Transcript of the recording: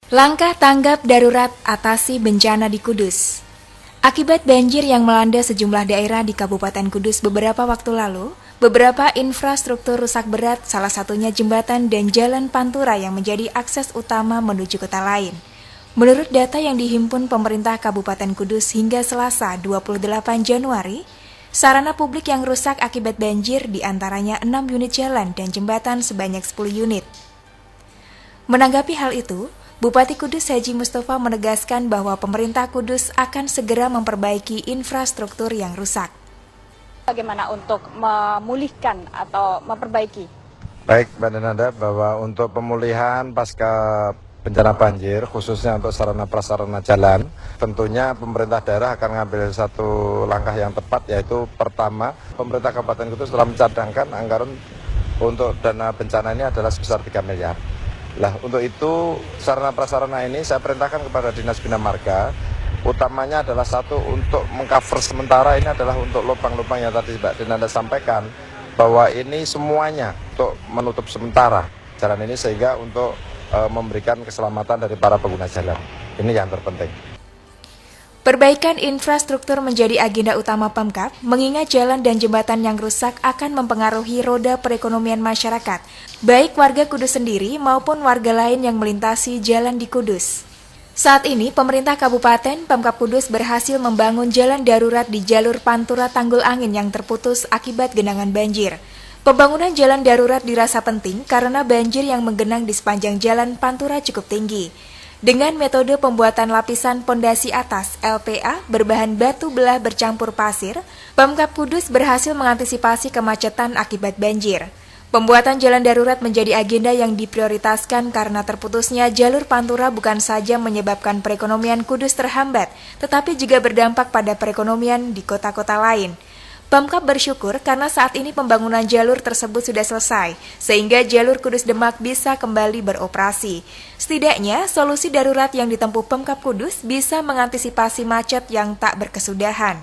Langkah tanggap darurat atasi bencana di Kudus. Akibat banjir yang melanda sejumlah daerah di Kabupaten Kudus beberapa waktu lalu, beberapa infrastruktur rusak berat, salah satunya jembatan dan jalan pantura yang menjadi akses utama menuju kota lain. Menurut data yang dihimpun pemerintah Kabupaten Kudus hingga Selasa 28 Januari, sarana publik yang rusak akibat banjir diantaranya 6 unit jalan dan jembatan sebanyak 10 unit. Menanggapi hal itu, Bupati Kudus Haji Mustafa menegaskan bahwa pemerintah Kudus akan segera memperbaiki infrastruktur yang rusak. Bagaimana untuk memulihkan atau memperbaiki? Baik, Mbak Denanda, bahwa untuk pemulihan pasca bencana banjir, khususnya untuk sarana-prasarana jalan, tentunya pemerintah daerah akan mengambil satu langkah yang tepat, yaitu pertama, pemerintah Kabupaten Kudus telah mencadangkan anggaran untuk dana bencana ini adalah sebesar 3 miliar. Lah, untuk itu sarana-prasarana ini saya perintahkan kepada Dinas Bina Marga, utamanya adalah satu untuk mengcover sementara ini adalah untuk lubang-lubang yang tadi Mbak Denanda sampaikan, bahwa ini semuanya untuk menutup sementara jalan ini sehingga untuk memberikan keselamatan dari para pengguna jalan. Ini yang terpenting. Perbaikan infrastruktur menjadi agenda utama Pemkab, mengingat jalan dan jembatan yang rusak akan mempengaruhi roda perekonomian masyarakat, baik warga Kudus sendiri maupun warga lain yang melintasi jalan di Kudus. Saat ini, pemerintah Kabupaten Pemkab Kudus berhasil membangun jalan darurat di jalur Pantura Tanggul Angin yang terputus akibat genangan banjir. Pembangunan jalan darurat dirasa penting karena banjir yang menggenang di sepanjang jalan Pantura cukup tinggi. Dengan metode pembuatan lapisan pondasi atas LPA berbahan batu belah bercampur pasir, Pemkab Kudus berhasil mengantisipasi kemacetan akibat banjir. Pembuatan jalan darurat menjadi agenda yang diprioritaskan karena terputusnya jalur Pantura bukan saja menyebabkan perekonomian Kudus terhambat, tetapi juga berdampak pada perekonomian di kota-kota lain. Pemkab bersyukur karena saat ini pembangunan jalur tersebut sudah selesai, sehingga jalur Kudus Demak bisa kembali beroperasi. Setidaknya, solusi darurat yang ditempuh Pemkab Kudus bisa mengantisipasi macet yang tak berkesudahan.